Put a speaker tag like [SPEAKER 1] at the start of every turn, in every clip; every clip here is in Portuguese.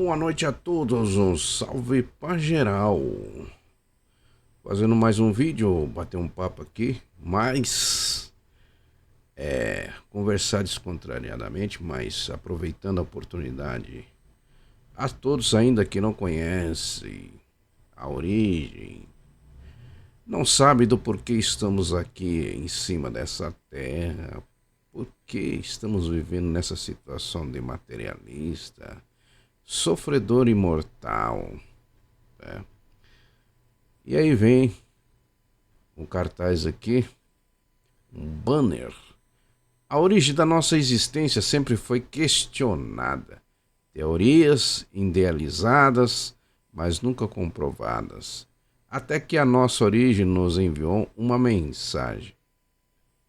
[SPEAKER 1] Boa noite a todos, um salve pra geral. Fazendo mais um vídeo, bater um papo aqui, mas conversar descontraridamente, mas aproveitando a oportunidade. A todos ainda que não conhecem a origem, não sabem do porquê estamos aqui em cima dessa terra, por que estamos vivendo nessa situação de materialista, sofredor imortal, né? E aí vem um cartaz aqui, um banner. A origem da nossa existência sempre foi questionada. Teorias idealizadas, mas nunca comprovadas. Até que a nossa origem nos enviou uma mensagem.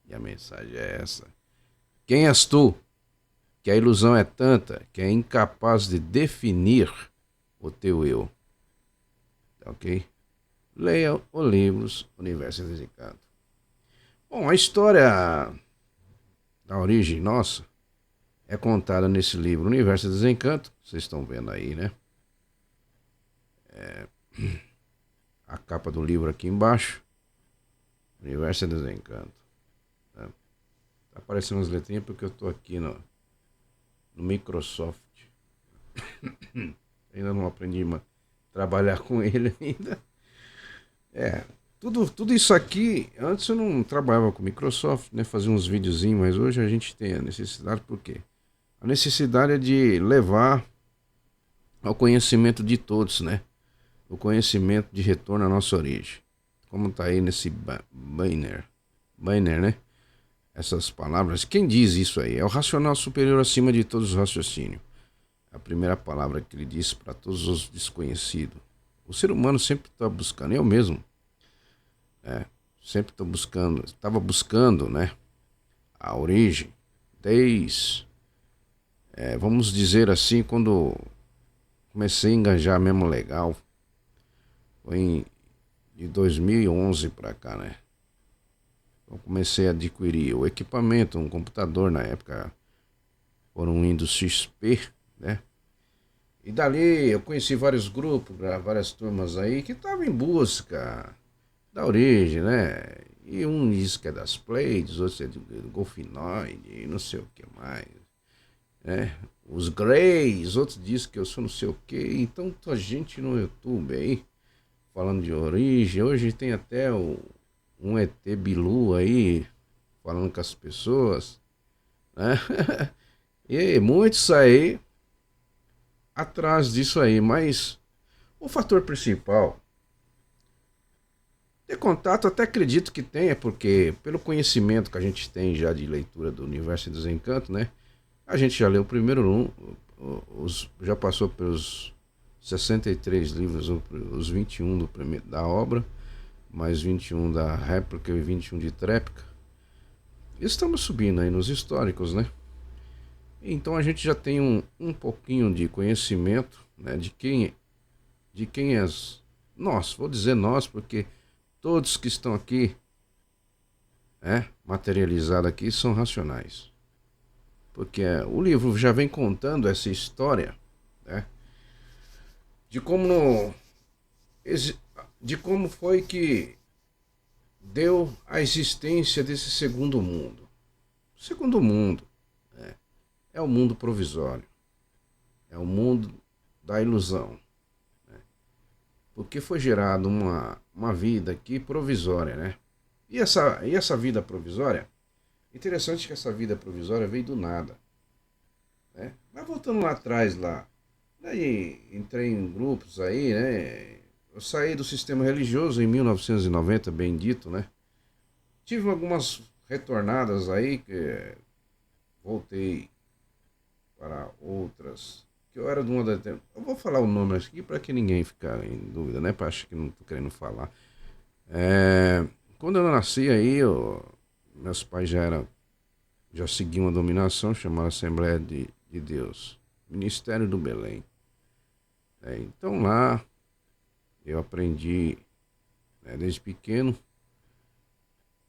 [SPEAKER 1] E a mensagem é essa: quem és tu? Que a ilusão é tanta que é incapaz de definir o teu eu. Ok? Leia os livros Universo Desencanto. Bom, a história da origem nossa é contada nesse livro Universo Desencanto. Vocês estão vendo aí, né? A capa do livro aqui embaixo. Universo Desencanto. Né? Tá aparecendo as letrinhas porque eu tô aqui no Microsoft. Ainda não aprendi a trabalhar com ele ainda. Tudo isso aqui, antes eu não trabalhava com Microsoft, né? Fazia uns videozinhos, mas hoje a gente tem a necessidade, por quê? A necessidade é de levar ao conhecimento de todos, né? O conhecimento de retorno à nossa origem. Como tá aí nesse banner, né? Essas palavras, quem diz isso aí? É o racional superior acima de todos os raciocínios. A primeira palavra que ele disse para todos os desconhecidos. O ser humano sempre está buscando, eu mesmo, sempre estou buscando, estava buscando, né, a origem, desde, vamos dizer assim, quando comecei a engajar mesmo legal, foi de 2011 para cá, né. Eu comecei a adquirir o equipamento, um computador na época, por um Windows XP, né. E dali eu conheci vários grupos, várias turmas aí que estavam em busca da origem, né? E um diz que é das Pleiades, outro é do Golfinoide, e não sei o que mais, né? Os Greys, outros dizem que eu sou não sei o que. Então, tua gente no YouTube aí, falando de origem. Hoje tem até um ET Bilu aí, falando com as pessoas, né? E muitos aí atrás disso aí, mas o fator principal ter contato, até acredito que tenha, porque pelo conhecimento que a gente tem já de leitura do Universo e Desencanto, né? A gente já leu o primeiro já passou pelos 63 livros, os 21 da obra, mais 21 da réplica e 21 de tréplica. Estamos subindo aí nos históricos, né? Então a gente já tem um pouquinho de conhecimento, né, de quem é nós, vou dizer nós, porque todos que estão aqui, materializados aqui, são racionais. Porque o livro já vem contando essa história, né? De como de como foi que deu a existência desse segundo mundo. O segundo mundo é o mundo provisório, é o mundo da ilusão, porque foi gerada uma vida aqui provisória, né? E essa vida provisória, interessante que essa vida provisória veio do nada, né? Mas voltando lá atrás, daí entrei em grupos aí, né? Eu saí do sistema religioso em 1990, bem dito, né? Tive algumas retornadas aí, que voltei para outras, que eu era de uma da... Eu vou falar o nome aqui para que ninguém ficar em dúvida, né? Para achar que não tô querendo falar. Quando eu nasci aí, meus pais já seguiam uma dominação chamada Assembleia de Deus, Ministério do Belém. Então lá eu aprendi, né, desde pequeno,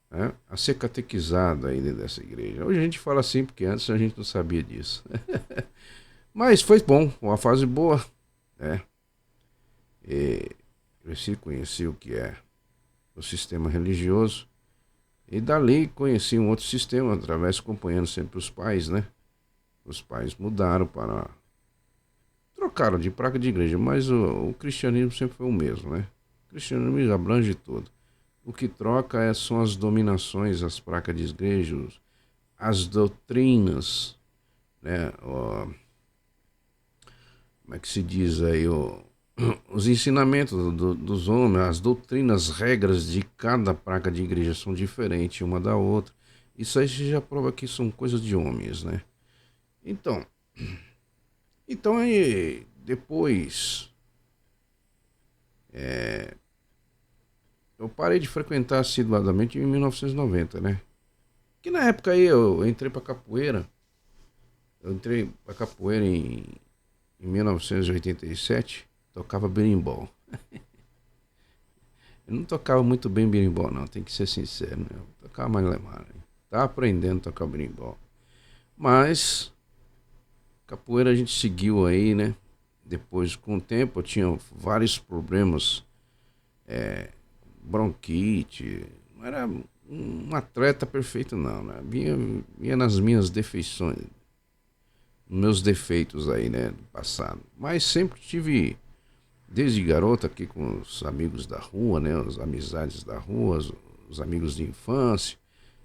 [SPEAKER 1] né, a ser catequizado aí dentro dessa igreja. Hoje a gente fala assim porque antes a gente não sabia disso. Mas foi bom, uma fase boa. né? E cresci, conheci o que é o sistema religioso. E dali conheci um outro sistema, através acompanhando sempre os pais, né? Os pais mudaram para... Trocaram de placa de igreja, mas o cristianismo sempre foi o mesmo, né? O cristianismo abrange tudo. O que troca são as dominações, as placas de igreja, as doutrinas, né? Como é que se diz aí? Os ensinamentos dos homens, as doutrinas, as regras de cada placa de igreja são diferentes uma da outra. Isso aí já prova que são coisas de homens, né? Então, então aí depois eu parei de frequentar assiduadamente em 1990, né? Que na época aí eu entrei pra capoeira. Eu entrei pra capoeira em 1987, tocava berimbau. Eu não tocava muito bem berimbau, não, tem que ser sincero, né? Eu tocava mais lemar, né? Tava aprendendo a tocar berimbau. Mas capoeira a gente seguiu aí, né? Depois, com o tempo, eu tinha vários problemas, bronquite. Não era um atleta perfeito, não, né? Vinha nas minhas defeições, meus defeitos aí, né? Do passado. Mas sempre tive, desde garota, aqui com os amigos da rua, né? As amizades da rua, os amigos de infância.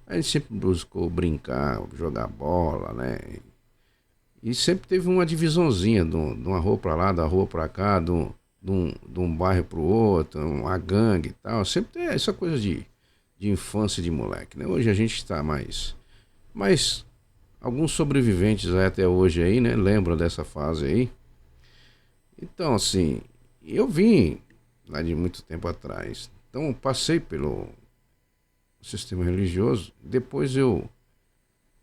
[SPEAKER 1] A gente sempre buscou brincar, jogar bola, né? E sempre teve uma divisãozinha, de uma rua pra lá, da rua pra cá, de um bairro pro outro, uma gangue e tal. Sempre tem essa coisa de infância de moleque, né? Hoje a gente está mais. Mas alguns sobreviventes até hoje aí, né? Lembram dessa fase aí. Então, assim, eu vim lá de muito tempo atrás. Então, passei pelo sistema religioso. Depois eu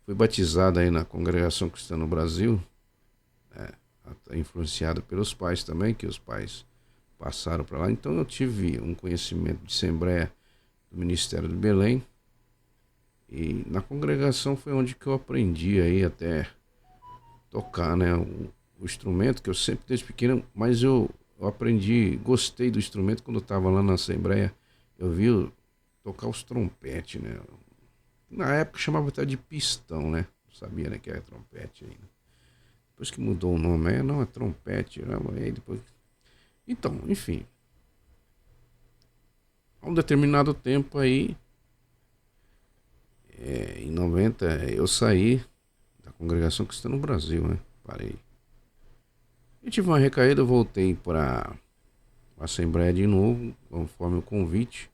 [SPEAKER 1] fui batizado aí na Congregação Cristã no Brasil, influenciado pelos pais também, que os pais passaram para lá. Então eu tive um conhecimento de Assembleia do Ministério do Belém. E na congregação foi onde que eu aprendi aí até tocar, né? O instrumento que eu sempre desde pequeno, mas eu aprendi, gostei do instrumento quando eu estava lá na Assembleia. Eu vi tocar os trompetes, né? Na época chamava até de pistão, né? Não sabia, né, que era trompete ainda. Depois que mudou o nome, não, é trompete, né? Aí depois... Então, enfim. A um determinado tempo aí, em 90, eu saí da Congregação Cristã no Brasil, né? Parei. E tive uma recaída, eu voltei para a Assembleia de novo, conforme o convite.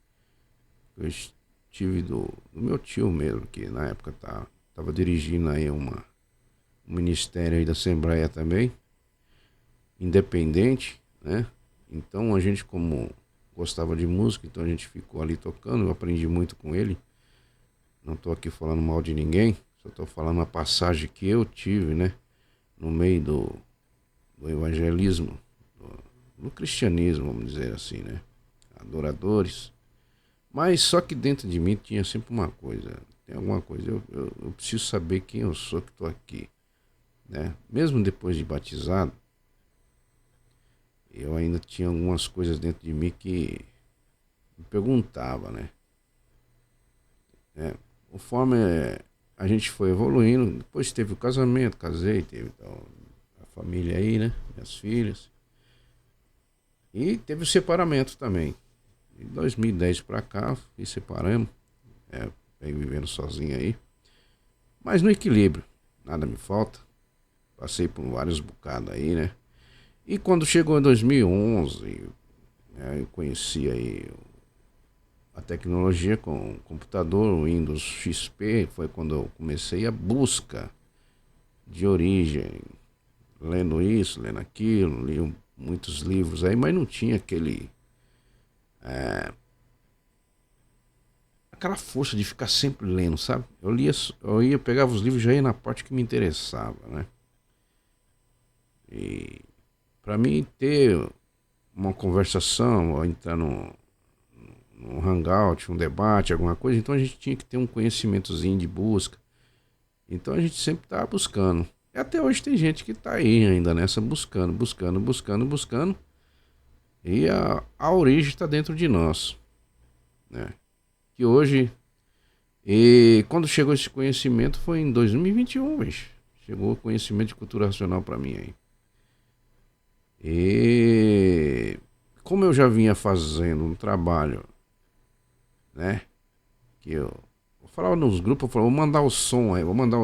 [SPEAKER 1] Eu tive do meu tio mesmo, que na época tava dirigindo aí um ministério aí da Assembleia também, independente, né? Então a gente, como gostava de música, então a gente ficou ali tocando, eu aprendi muito com ele. Não estou aqui falando mal de ninguém, só estou falando a passagem que eu tive, né? No meio do evangelismo, do cristianismo, vamos dizer assim, né? Adoradores. Mas só que dentro de mim tinha sempre uma coisa, tem alguma coisa, eu preciso saber quem eu sou que estou aqui, né? Mesmo depois de batizado, eu ainda tinha algumas coisas dentro de mim que me perguntava, né? Conforme a gente foi evoluindo, depois teve o casamento, casei, teve então, a família aí, né? Minhas filhas. E teve o separamento também. Em 2010 pra cá, e separamos. Venho vivendo sozinho aí. Mas no equilíbrio, nada me falta. Passei por vários bocados aí, né? E quando chegou em 2011, né, eu conheci aí a tecnologia com o computador, o Windows XP, foi quando eu comecei a busca de origem, lendo isso, lendo aquilo, li muitos livros aí, mas não tinha aquela força de ficar sempre lendo, sabe? Eu ia, pegava os livros e já ia na parte que me interessava, né? E para mim ter uma conversação, ou entrar num hangout, um debate, alguma coisa, então a gente tinha que ter um conhecimentozinho de busca. Então a gente sempre estava buscando. E até hoje tem gente que tá aí ainda nessa buscando. E a origem está dentro de nós, né? Que hoje, e quando chegou esse conhecimento foi em 2021, bicho. Chegou o conhecimento de cultura racional para mim aí. E como eu já vinha fazendo um trabalho, né? Que eu falava nos grupos, eu falava, vou mandar o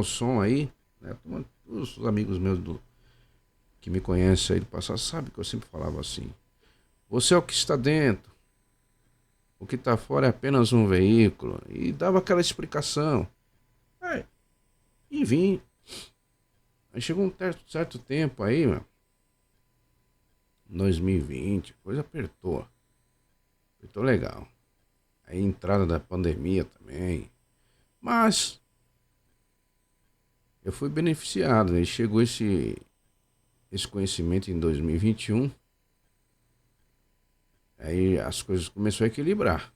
[SPEAKER 1] som aí, né? Os amigos meus que me conhecem aí do passado sabem que eu sempre falava assim. Você é o que está dentro, o que está fora é apenas um veículo. E dava aquela explicação. É, e vim. Aí chegou um certo tempo aí, meu, 2020, a coisa apertou. Apertou legal. Aí entrada da pandemia também. Mas eu fui beneficiado. Aí chegou esse conhecimento em 2021. Aí as coisas começaram a equilibrar.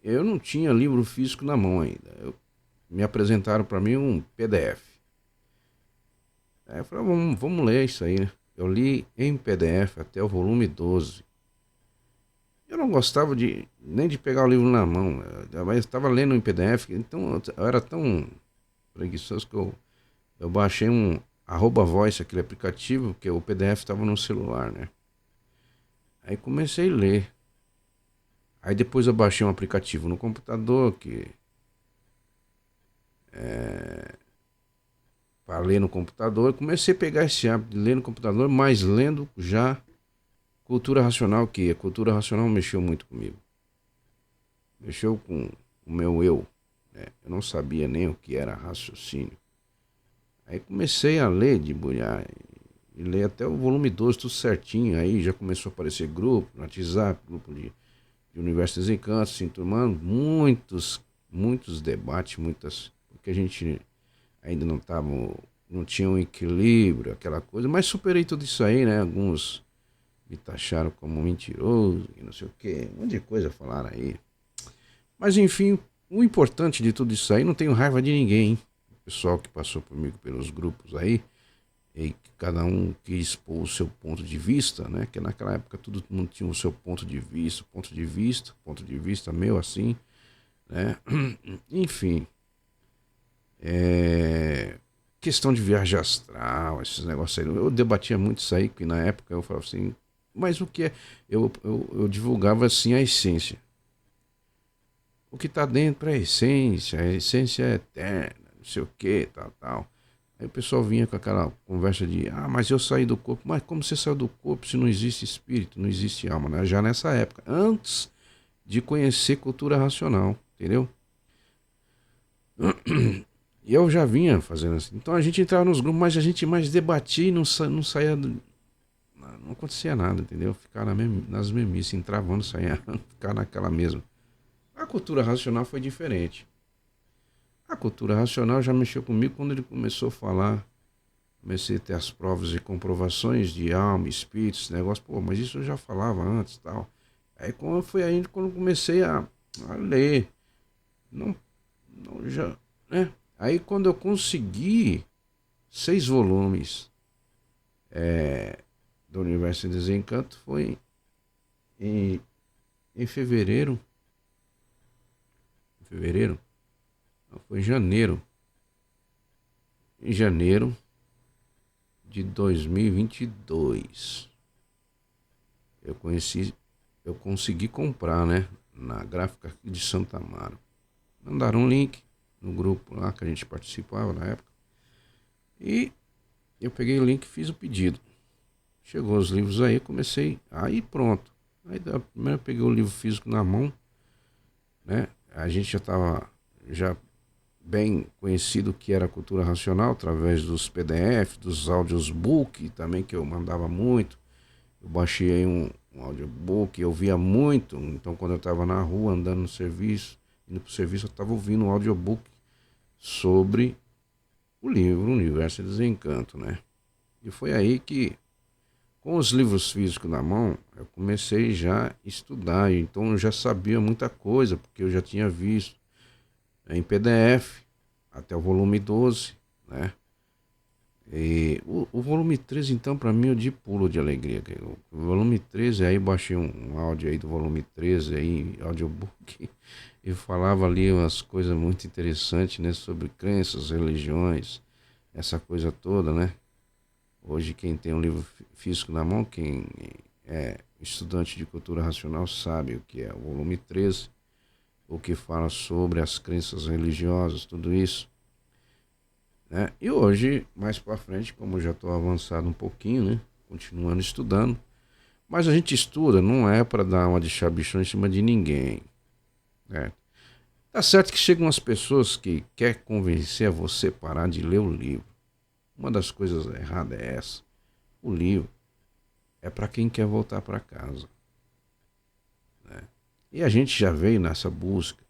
[SPEAKER 1] Eu não tinha livro físico na mão ainda. Me apresentaram para mim um PDF. Aí eu falei, vamos ler isso aí, né? Eu li em PDF até o volume 12. Eu não gostava nem de pegar o livro na mão, mas estava lendo em PDF, então eu era tão preguiçoso que eu baixei um @voice, aquele aplicativo, que o PDF estava no celular, né? Aí comecei a ler. Aí depois eu baixei um aplicativo no computador que para ler no computador. Eu comecei a pegar esse hábito de ler no computador, mas lendo já cultura racional, que a cultura racional mexeu muito comigo. Mexeu com o meu eu, né? Eu não sabia nem o que era raciocínio. Aí comecei a ler de bulhar e ler até o volume 12, tudo certinho. Aí já começou a aparecer grupo no WhatsApp, grupo de Universo dos Encantos, se enturmando, muitos debates, porque a gente ainda não tinha um equilíbrio, aquela coisa, mas superei tudo isso aí, né? Alguns me taxaram como mentiroso e não sei o que, um monte de coisa falaram aí. Mas enfim, o importante de tudo isso aí, não tenho raiva de ninguém, hein? O pessoal que passou comigo pelos grupos aí, e cada um quis expor o seu ponto de vista, né? Que naquela época todo mundo tinha o seu ponto de vista meu assim, né? Enfim, questão de viagem astral, esses negócios aí, eu debatia muito isso aí, que na época eu falava assim, mas o que é? Eu divulgava assim a essência. O que está dentro é a essência é eterna, não sei o que, tal. Aí o pessoal vinha com aquela conversa de, mas eu saí do corpo. Mas como você saiu do corpo se não existe espírito, não existe alma, né? Já nessa época, antes de conhecer cultura racional, entendeu? E eu já vinha fazendo assim. Então a gente entrava nos grupos, mas a gente mais debatia e não saía. Não acontecia nada, entendeu? Ficava nas mesmices, entrava, não saía, ficava naquela mesma. A cultura racional foi diferente. A cultura racional já mexeu comigo quando ele começou a falar. Comecei a ter as provas e comprovações de alma, espírito, esse negócio. Pô, mas isso eu já falava antes e tal. Aí foi aí quando comecei a ler. Não, não já, né? Aí quando eu consegui 6 volumes do Universo em Desencanto foi em, em fevereiro. Fevereiro? Não, foi em janeiro. Em janeiro de 2022. Eu consegui comprar, né? Na gráfica aqui de Santa Amaro. Mandaram um link no grupo lá que a gente participava na época. E eu peguei o link e fiz o pedido. Chegou os livros aí, comecei. Aí pronto. Aí primeiro eu peguei o livro físico na mão, né? A gente já estava bem conhecido que era a cultura racional através dos PDF, dos audiobook também que eu mandava muito. Eu baixei aí um audiobook, eu via muito. Então quando eu estava na rua andando no serviço, indo para o serviço, eu estava ouvindo um audiobook sobre o livro Universo e Desencanto, né? E foi aí que, com os livros físicos na mão, eu comecei já a estudar. Então eu já sabia muita coisa, porque eu já tinha visto em PDF até o volume 12, né? E o volume 13 então, pra mim, eu de pulo de alegria. O volume 13 aí baixei um áudio aí do volume 13 aí, audiobook, e falava ali umas coisas muito interessantes, né? Sobre crenças, religiões, essa coisa toda, né? Hoje quem tem um livro físico na mão, quem é estudante de cultura racional sabe o que é o volume 13, o que fala sobre as crenças religiosas, tudo isso, né? E hoje, mais para frente, como eu já estou avançado um pouquinho, né? Continuando estudando, mas a gente estuda não é para dar uma de chabichão em cima de ninguém, né? Tá certo que chegam umas pessoas que quer convencer a você parar de ler o livro. Uma das coisas erradas é essa. O livro é para quem quer voltar para casa, né? E a gente já veio nessa busca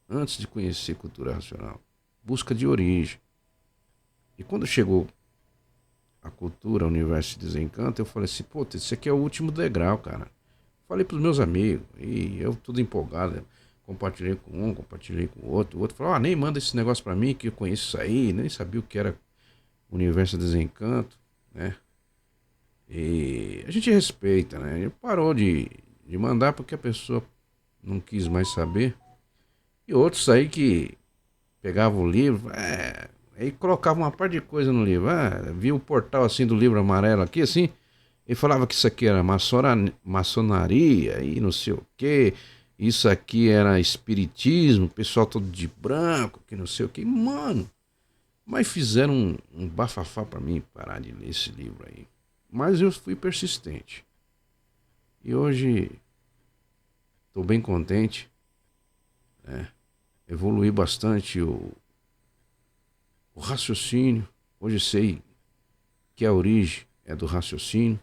[SPEAKER 1] antes de conhecer cultura racional, busca de origem. E quando chegou a cultura, o universo de desencanto, eu falei assim, pô, esse aqui é o último degrau, cara. Falei pros meus amigos, e eu tudo empolgado, compartilhei com um, compartilhei com o outro. O outro falou, nem manda esse negócio pra mim, que eu conheço isso aí, nem sabia o que era o universo de desencanto, né? E a gente respeita, né? Ele parou de mandar porque a pessoa não quis mais saber. E outros aí que pegavam o livro, aí colocavam uma parte de coisa no livro. Via o portal assim do livro amarelo aqui, assim, e falava que isso aqui era maçonaria e não sei o que. Isso aqui era espiritismo, pessoal todo de branco, que não sei o que. Mano, mas fizeram um bafafá pra mim parar de ler esse livro aí. Mas eu fui persistente. E hoje estou bem contente, né? Evolui bastante o raciocínio. Hoje sei que a origem é do raciocínio.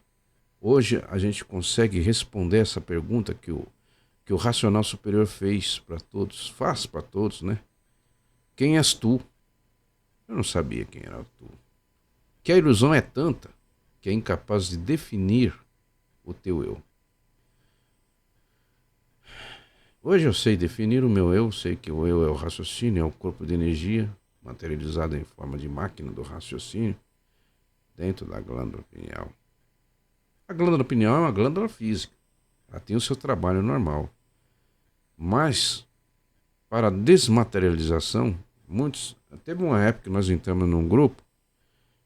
[SPEAKER 1] Hoje a gente consegue responder essa pergunta que o racional superior fez para todos, faz para todos, né? Quem és tu? Eu não sabia quem era tu. Que a ilusão é tanta que é incapaz de definir o teu eu. Hoje eu sei definir o meu eu, sei que o eu é o raciocínio, é o corpo de energia materializado em forma de máquina do raciocínio dentro da glândula pineal. A glândula pineal é uma glândula física, ela tem o seu trabalho normal. Mas, para a desmaterialização, teve uma época que nós entramos num grupo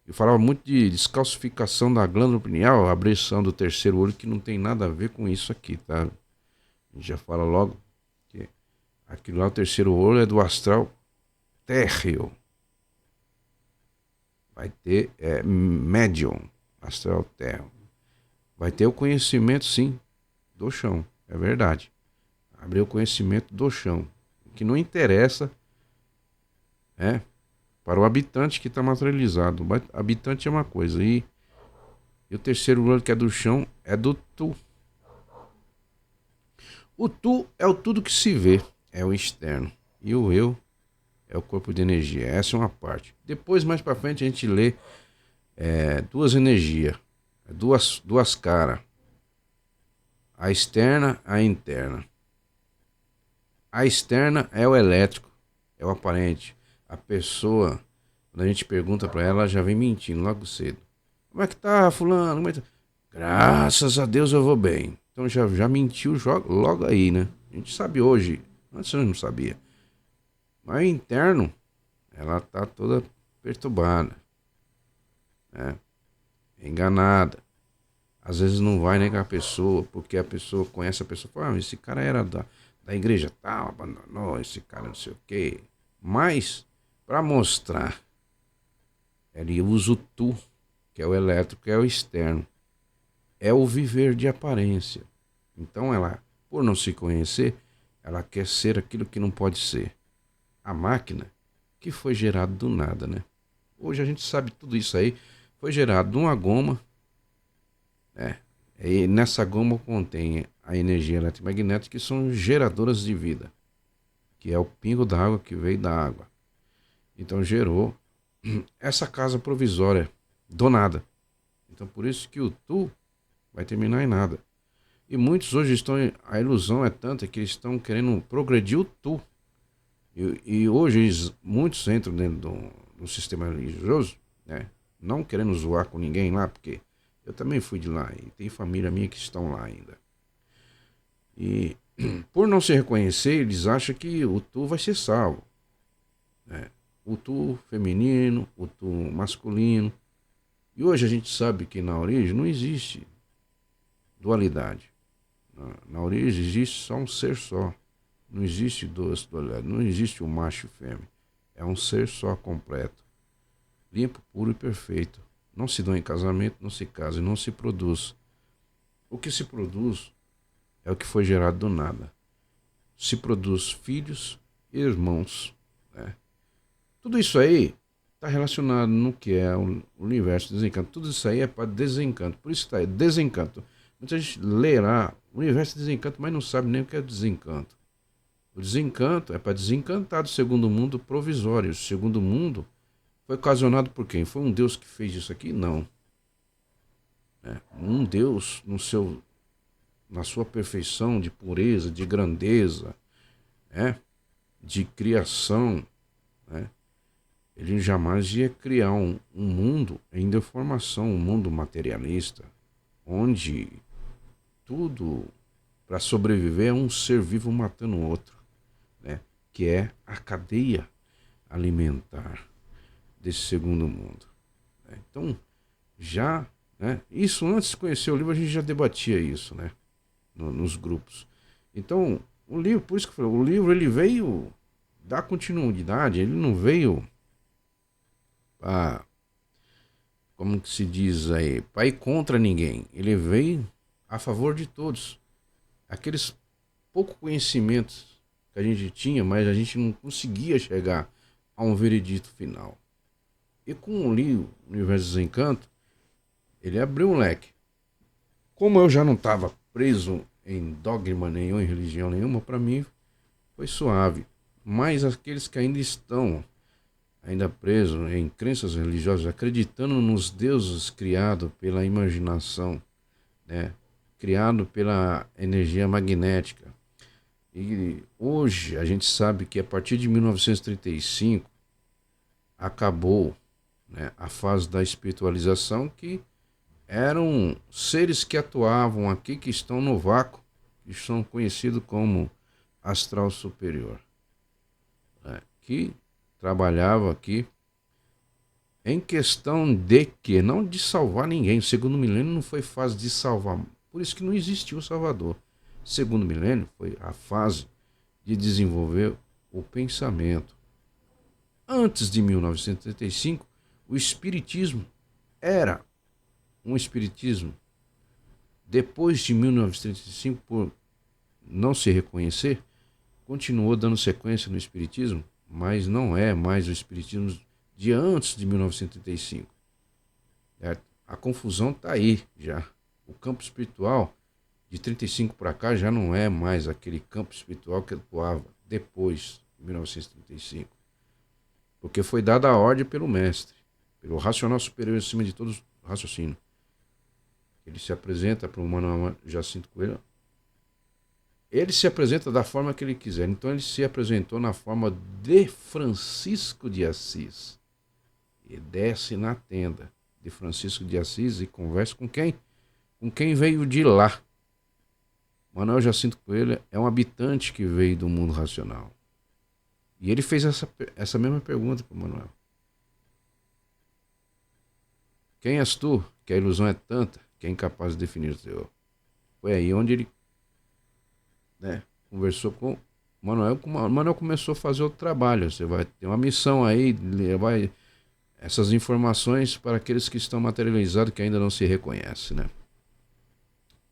[SPEAKER 1] e falava muito de descalcificação da glândula pineal, a abrição do terceiro olho, que não tem nada a ver com isso aqui, tá? A gente já fala logo que aquilo lá, o terceiro olho, é do astral térreo. Vai ter médium, astral térreo. Vai ter o conhecimento, sim, do chão, é verdade. Abrir o conhecimento do chão, que não interessa para o habitante que está materializado. O habitante é uma coisa, e o terceiro olho, que é do chão, é do tu. O tu é o tudo que se vê, é o externo. E o eu é o corpo de energia. Essa é uma parte. Depois, mais para frente, a gente lê duas energias, duas caras. A externa, a interna. A externa é o elétrico, é o aparente. A pessoa, quando a gente pergunta para ela, ela já vem mentindo logo cedo. Como é que tá, fulano? Como é que tá? Graças a Deus eu vou bem. Então já mentiu logo aí, né? A gente sabe hoje. Antes eu não sabia. Mas o interno, ela tá toda perturbada, né? Enganada. Às vezes não vai negar a pessoa, porque a pessoa conhece a pessoa e fala, esse cara era da igreja tal, abandonou, esse cara não sei o quê. Mas, para mostrar, ele usa o tu, que é o elétrico, que é o externo. É o viver de aparência. Então ela, por não se conhecer, ela quer ser aquilo que não pode ser. A máquina que foi gerada do nada, né? Hoje a gente sabe tudo isso aí. Foi gerado de uma goma, né? E nessa goma contém a energia eletromagnética, que são geradoras de vida, que é o pingo d'água que veio da água. Então gerou essa casa provisória do nada. Então por isso que o tu vai terminar em nada. E muitos hoje estão. A ilusão é tanta que eles estão querendo progredir o tu. E hoje muitos entram dentro do sistema religioso, né? Não querendo zoar com ninguém lá, porque eu também fui de lá e tem família minha que estão lá ainda. E por não se reconhecer, eles acham que o tu vai ser salvo, né? O tu feminino, o tu masculino. E hoje a gente sabe que na origem não existe dualidade. Na origem existe só um ser só. Não existe duas dualidades, não existe o macho e fêmea. É um ser só completo, limpo, puro e perfeito. Não se dá em casamento, não se casa e não se produz. O que se produz é o que foi gerado do nada. Se produz filhos e irmãos, né? Tudo isso aí está relacionado no que é o universo desencanto. Tudo isso aí é para desencanto. Por isso está aí, desencanto. Muita gente lerá o universo desencanto, mas não sabe nem o que é desencanto. O desencanto é para desencantar do segundo mundo provisório. O segundo mundo foi ocasionado por quem? Foi um Deus que fez isso aqui? Não. Um Deus na sua perfeição de pureza, de grandeza, né? De criação, né? Ele jamais ia criar um mundo em deformação, um mundo materialista, onde tudo para sobreviver é um ser vivo matando o outro, né? Que é a cadeia alimentar desse segundo mundo, né? Então, já, né? Isso antes de conhecer o livro a gente já debatia isso, né? Nos grupos. Então, o livro, por isso que eu falei, o livro ele veio dar continuidade, ele não veio para, como que se diz aí, para ir contra ninguém. Ele veio a favor de todos. Aqueles pouco conhecimentos que a gente tinha, mas a gente não conseguia chegar a um veredito final. E com o livro Universo dos Encantos, ele abriu um leque. Como eu já não estava preso em dogma nenhum, em religião nenhuma, para mim foi suave. Mas aqueles que ainda estão ainda presos em crenças religiosas, acreditando nos deuses criados pela imaginação, né? Criado pela energia magnética. E hoje a gente sabe que a partir de 1935 acabou, né, a fase da espiritualização, que eram seres que atuavam aqui, que estão no vácuo, que são conhecidos como astral superior, né, que trabalhava aqui em questão de que, não de salvar ninguém. O segundo milênio não foi fase de salvar, por isso que não existiu o Salvador. O segundo milênio foi a fase de desenvolver o pensamento. Antes de 1935, o espiritismo era um espiritismo. Depois de 1935, por não se reconhecer, continuou dando sequência no espiritismo, mas não é mais o espiritismo de antes de 1935. Certo? A confusão está aí já. O campo espiritual de 35 para cá já não é mais aquele campo espiritual que atuava depois de 1935. Porque foi dada a ordem pelo mestre, pelo racional superior acima de todos os raciocínios. Ele se apresenta para o Manuel Jacinto Coelho. Ele se apresenta da forma que ele quiser. Então ele se apresentou na forma de Francisco de Assis. E desce na tenda de Francisco de Assis e conversa com quem? Com quem veio de lá. Manuel Jacinto Coelho é um habitante que veio do mundo racional. E ele fez essa mesma pergunta para o Manuel. Quem és tu, que a ilusão é tanta, que é incapaz de definir o teu? Foi aí onde ele, né, conversou com o Manuel. O Manuel começou a fazer o trabalho. Você vai ter uma missão aí, levar essas informações para aqueles que estão materializados, que ainda não se reconhecem, né?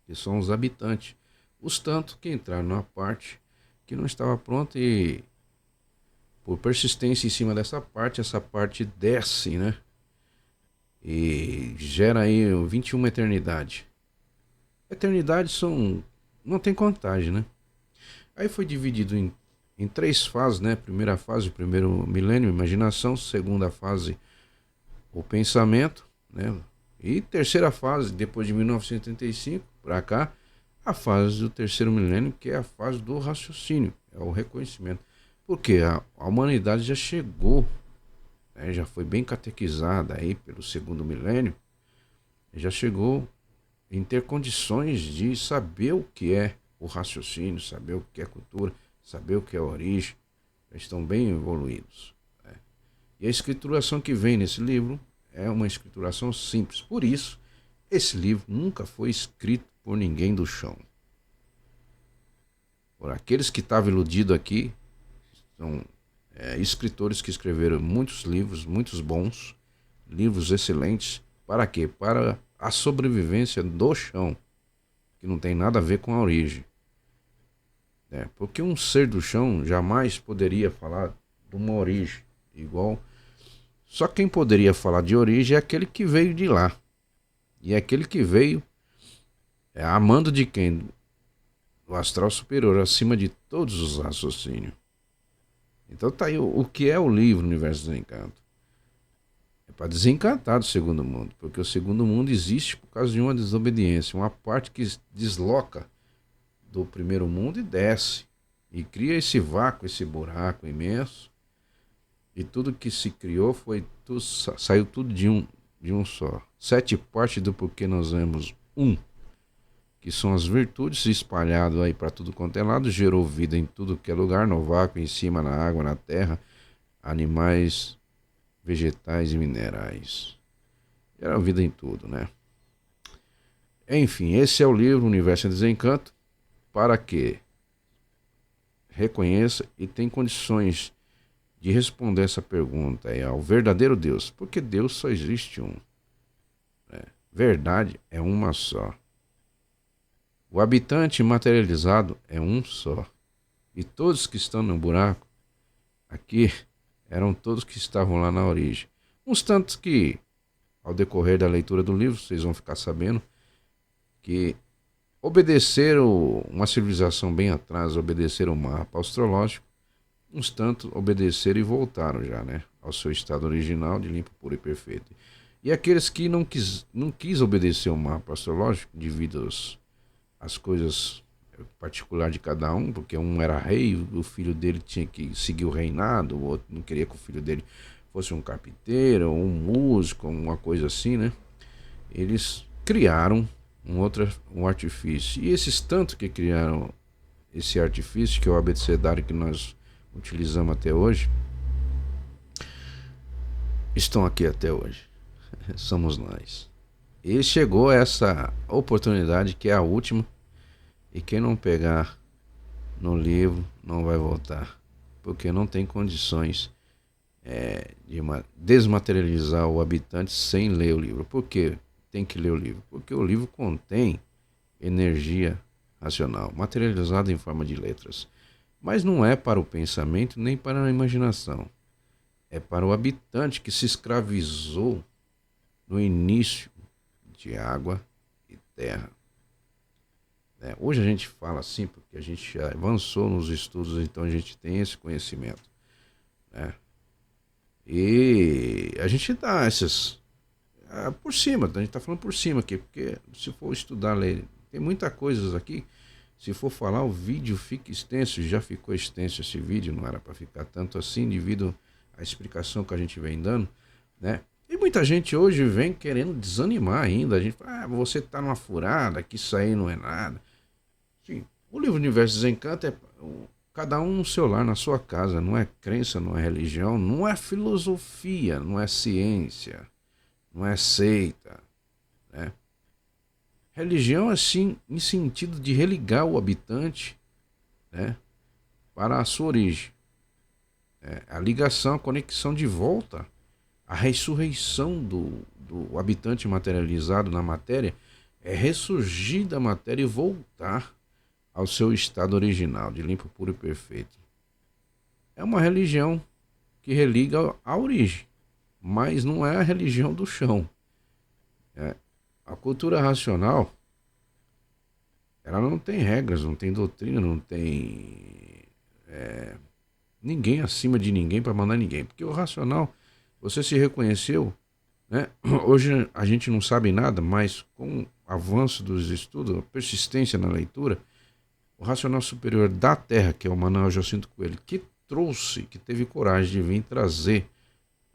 [SPEAKER 1] Que são os habitantes. Os tantos que entraram numa parte que não estava pronta e, por persistência em cima dessa parte, essa parte desce, né? E gera aí 21 eternidade. Eternidades são... não tem contagem, né? Aí foi dividido em três fases, né? Primeira fase, primeiro milênio, imaginação. Segunda fase, o pensamento, né? E terceira fase, depois de 1935 para cá, a fase do terceiro milênio, que é a fase do raciocínio, é o reconhecimento. Porque a humanidade já chegou né, já foi bem catequizada aí pelo segundo milênio, já chegou em ter condições de saber o que é o raciocínio, saber o que é cultura, saber o que é a origem, já estão bem evoluídos. Né? E a escrituração que vem nesse livro é uma escrituração simples. Por isso, esse livro nunca foi escrito por ninguém do chão. Por aqueles que estavam iludidos aqui, são escritores que escreveram muitos livros, muitos bons, livros excelentes. Para quê? Para a sobrevivência do chão, que não tem nada a ver com a origem. Porque um ser do chão jamais poderia falar de uma origem igual. Só quem poderia falar de origem é aquele que veio de lá. E aquele que veio amando de quem? Do astral superior, acima de todos os raciocínios. Então tá aí o que é o livro Universo do Encanto. É para desencantar do segundo mundo, porque o segundo mundo existe por causa de uma desobediência, uma parte que desloca do primeiro mundo e desce, e cria esse vácuo, esse buraco imenso, e tudo que se criou saiu tudo de um só. 7 partes do porquê nós vemos um, que são as virtudes espalhadas aí para tudo quanto é lado, gerou vida em tudo que é lugar, no vácuo, em cima, na água, na terra, animais, vegetais e minerais. Era vida em tudo, né? Enfim, esse é o livro Universo em Desencanto, para que reconheça e tenha condições de responder essa pergunta ao verdadeiro Deus, porque Deus só existe um. Né? Verdade é uma só. O habitante materializado é um só. E todos que estão no buraco, aqui, eram todos que estavam lá na origem. Uns tantos que, ao decorrer da leitura do livro, vocês vão ficar sabendo que obedeceram uma civilização bem atrás, obedeceram o mapa astrológico, uns tantos obedeceram e voltaram já, né, ao seu estado original de limpo, puro e perfeito. E aqueles que não quis obedecer o mapa astrológico devido às coisas particulares de cada um, porque um era rei, o filho dele tinha que seguir o reinado, o outro não queria que o filho dele fosse um carpinteiro, um músico, uma coisa assim, né? Eles criaram um artifício. E esses tantos que criaram esse artifício, que é o abecedário que nós utilizamos até hoje, estão aqui até hoje. Somos nós. E chegou essa oportunidade que é a última, e quem não pegar no livro não vai voltar, porque não tem condições de desmaterializar o habitante sem ler o livro. Por que tem que ler o livro? Porque o livro contém energia racional, materializada em forma de letras. Mas não é para o pensamento nem para a imaginação. É para o habitante que se escravizou no início de água e terra. Hoje a gente fala assim porque a gente já avançou nos estudos, então a gente tem esse conhecimento. Né? E a gente dá essas por cima, a gente está falando por cima aqui, porque se for estudar, ler, tem muita coisa aqui. Se for falar, o vídeo fica extenso, já ficou extenso esse vídeo, não era para ficar tanto assim, devido à explicação que a gente vem dando, né? E muita gente hoje vem querendo desanimar ainda, a gente fala, você tá numa furada, que isso aí não é nada. Sim, o livro Universo Desencanto é cada um no seu lar, na sua casa, não é crença, não é religião, não é filosofia, não é ciência, não é seita, né? Religião, assim, em sentido de religar o habitante, né, para a sua origem. A ligação, a conexão de volta, a ressurreição do habitante materializado na matéria é ressurgir da matéria e voltar ao seu estado original, de limpo, puro e perfeito. É uma religião que religa a origem, mas não é a religião do chão. A cultura racional, ela não tem regras, não tem doutrina, não tem ninguém acima de ninguém para mandar ninguém. Porque o racional, você se reconheceu, né? Hoje a gente não sabe nada, mas com o avanço dos estudos, a persistência na leitura, o racional superior da Terra, que é o Manuel Jacinto Coelho, que teve coragem de vir trazer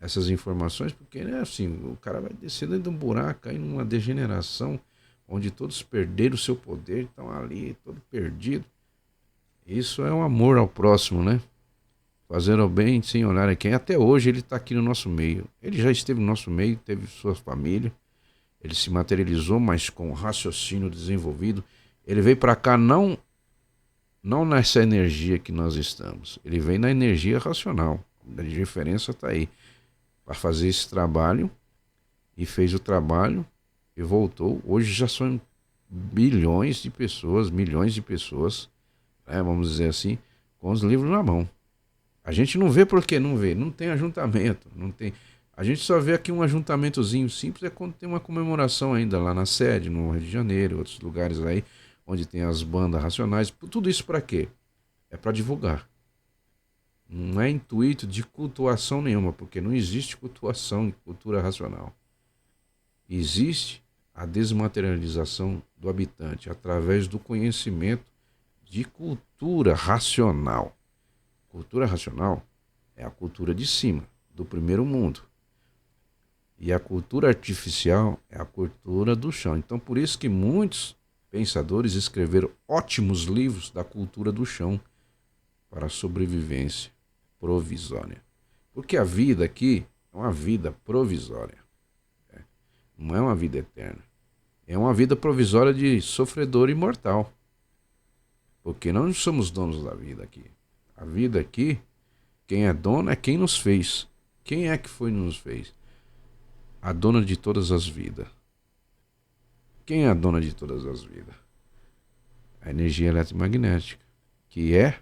[SPEAKER 1] essas informações, porque né, assim, o cara vai descer dentro de um buraco, cair numa degeneração, onde todos perderam o seu poder, estão ali, todo perdido. Isso é um amor ao próximo, né? Fazer o bem sem olhar a quem. Até hoje ele está aqui no nosso meio. Ele já esteve no nosso meio, teve sua família, ele se materializou, mas com raciocínio desenvolvido. Ele veio para cá não nessa energia que nós estamos. Ele veio na energia racional. A diferença está aí. Para fazer esse trabalho, e fez o trabalho e voltou. Hoje já são bilhões de pessoas, milhões de pessoas, né, vamos dizer assim, com os livros na mão. A gente não vê porque não vê, não tem ajuntamento, não tem. A gente só vê aqui um ajuntamentozinho simples é quando tem uma comemoração ainda lá na sede, no Rio de Janeiro, outros lugares aí, onde tem as bandas racionais. Tudo isso para quê? É para divulgar. Não é intuito de cultuação nenhuma, porque não existe cultuação em cultura racional. Existe a desmaterialização do habitante através do conhecimento de cultura racional. Cultura racional é a cultura de cima, do primeiro mundo. E a cultura artificial é a cultura do chão. Então, por isso que muitos pensadores escreveram ótimos livros da cultura do chão para a sobrevivência provisória. Porque a vida aqui é uma vida provisória. Não é uma vida eterna. É uma vida provisória de sofredor imortal. Porque não somos donos da vida aqui. A vida aqui, quem é dono é quem nos fez. Quem é que foi que nos fez? A dona de todas as vidas. Quem é a dona de todas as vidas? A energia eletromagnética, que é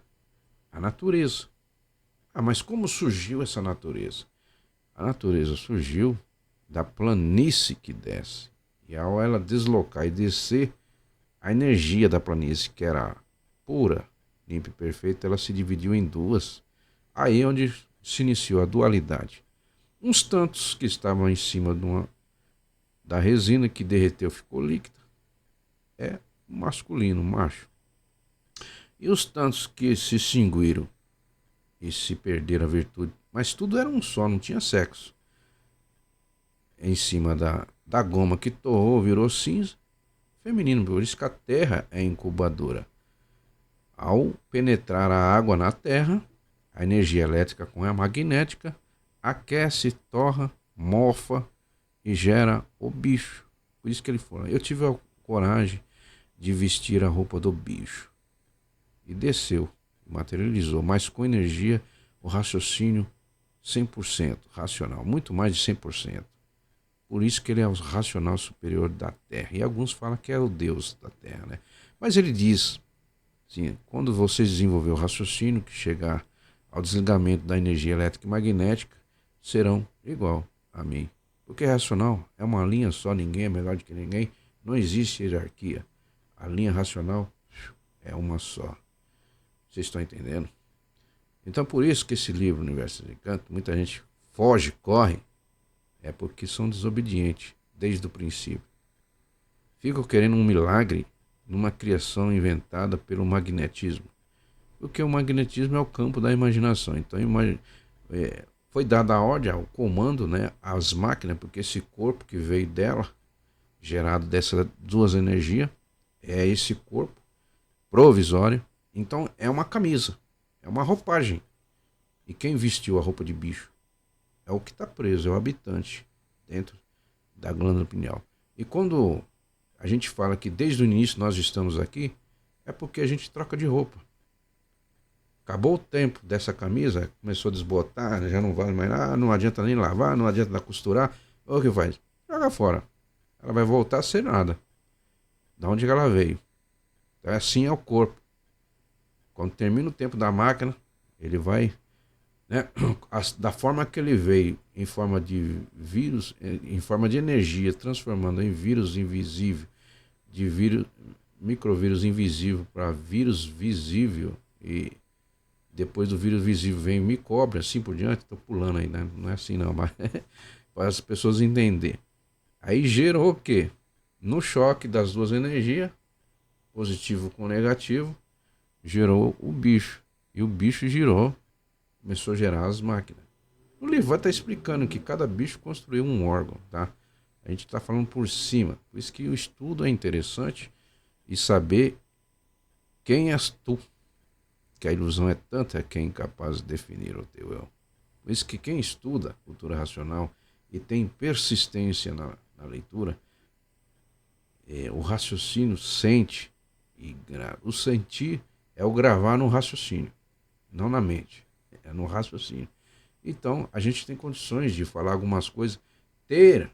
[SPEAKER 1] a natureza. Ah, mas como surgiu essa natureza? A natureza surgiu da planície que desce. E ao ela deslocar e descer, a energia da planície, que era pura, limpa e perfeita, ela se dividiu em duas. Aí é onde se iniciou a dualidade. Uns tantos que estavam em cima da resina que derreteu, ficou líquida, é masculino, macho. E os tantos que se extinguiram e se perderam a virtude, mas tudo era um só, não tinha sexo. Em cima da goma que torrou, virou cinza, feminino, por isso que a terra é incubadora. Ao penetrar a água na terra, a energia elétrica com a magnética aquece, torra, mofa e gera o bicho. Por isso que ele falou, eu tive a coragem de vestir a roupa do bicho. E desceu, materializou, mas com energia, o raciocínio 100% racional, muito mais de 100%. Por isso que ele é o racional superior da Terra. E alguns falam que é o Deus da Terra, né? Mas ele diz, sim, quando você desenvolver o raciocínio, que chegar ao desligamento da energia elétrica e magnética, serão igual a mim. Porque racional é uma linha só, ninguém é melhor do que ninguém, não existe hierarquia. A linha racional é uma só. Vocês estão entendendo? Então por isso que esse livro, Universo de Encanto, muita gente foge, corre, é porque são desobedientes desde o princípio. Ficam querendo um milagre numa criação inventada pelo magnetismo. Porque o magnetismo é o campo da imaginação. Então foi dada a ordem, o comando, né, às máquinas, porque esse corpo que veio dela, gerado dessas duas energias, é esse corpo provisório. Então é uma camisa, é uma roupagem. E quem vestiu a roupa de bicho? É o que está preso, é o habitante dentro da glândula pineal. E quando a gente fala que desde o início nós estamos aqui, é porque a gente troca de roupa. Acabou o tempo dessa camisa, começou a desbotar, já não vale mais nada, não adianta nem lavar, não adianta costurar. O que faz? Joga fora. Ela vai voltar sem nada. Da onde ela veio. Então, assim é o corpo. Quando termina o tempo da máquina, ele vai, né, da forma que ele veio, em forma de vírus, em forma de energia, transformando em vírus invisível, de vírus, microvírus invisível para vírus visível, e depois do vírus visível vem micóbio, assim por diante. Estou pulando aí, né? Não é assim não, mas para as pessoas entenderem. Aí gerou o quê? No choque das duas energias, positivo com negativo, gerou o bicho. E o bicho girou, começou a gerar as máquinas. No livro vai estar explicando que cada bicho construiu um órgão, tá? A gente está falando por cima. Por isso que o estudo é interessante e saber quem és tu. Que a ilusão é tanta que é incapaz de definir o teu eu. Por isso que quem estuda cultura racional e tem persistência na leitura, o raciocínio sente e grava. O sentir é o gravar no raciocínio, não na mente, é no raciocínio. Então, a gente tem condições de falar algumas coisas, ter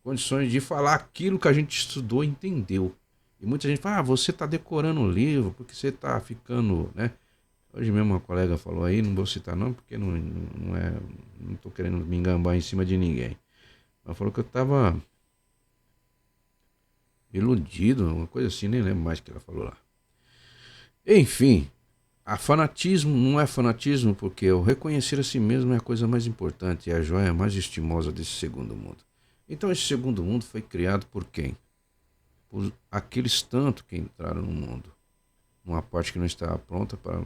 [SPEAKER 1] condições de falar aquilo que a gente estudou e entendeu. E muita gente fala, você está decorando o livro, porque você está ficando, né? Hoje mesmo uma colega falou aí, não vou citar não, porque não é, não estou querendo me engambar em cima de ninguém. Ela falou que eu estava iludido, uma coisa assim, nem lembro mais o que ela falou lá. Enfim, a fanatismo não é fanatismo porque o reconhecer a si mesmo é a coisa mais importante, é a joia mais estimosa desse segundo mundo. Então esse segundo mundo foi criado por quem? Por aqueles tanto que entraram no mundo. Uma parte que não estava pronta para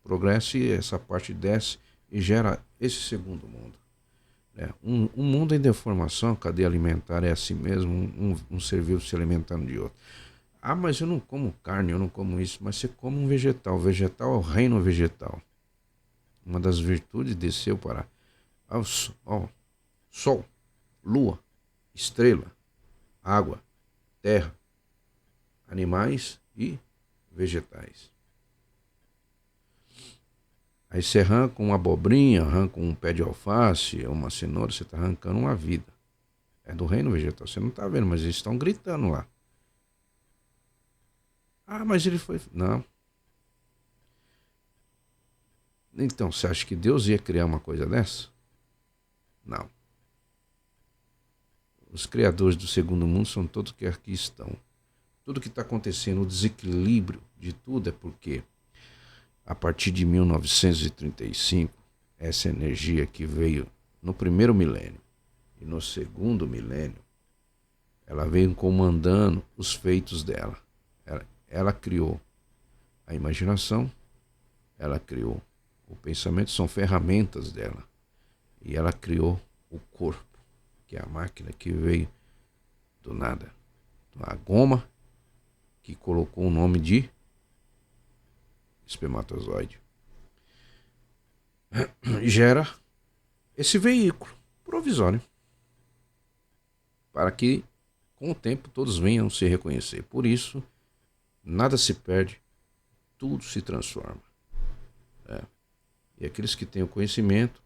[SPEAKER 1] progresso e essa parte desce e gera esse segundo mundo. Um mundo em deformação, a cadeia alimentar é assim mesmo, um ser vivo se alimentando de outro. Ah, mas eu não como carne, eu não como isso, mas você come um vegetal. O vegetal é o reino vegetal. Uma das virtudes desceu para sol, lua, estrela, água, terra, animais e vegetais. Aí você arranca uma abobrinha, arranca um pé de alface, uma cenoura, você está arrancando uma vida. É do reino vegetal, você não está vendo, mas eles estão gritando lá. Ah, mas ele foi... Não. Então, você acha que Deus ia criar uma coisa dessa? Não. Os criadores do segundo mundo são todos que aqui estão. Tudo que está acontecendo, o desequilíbrio de tudo é porque, a partir de 1935, essa energia que veio no primeiro milênio e no segundo milênio, ela veio comandando os feitos dela. Ela criou a imaginação, ela criou o pensamento, são ferramentas dela. E ela criou o corpo, que é a máquina que veio do nada. A goma, que colocou o nome de espermatozoide. Gera esse veículo provisório para que, com o tempo, todos venham se reconhecer. Por isso, nada se perde, tudo se transforma. E aqueles que têm o conhecimento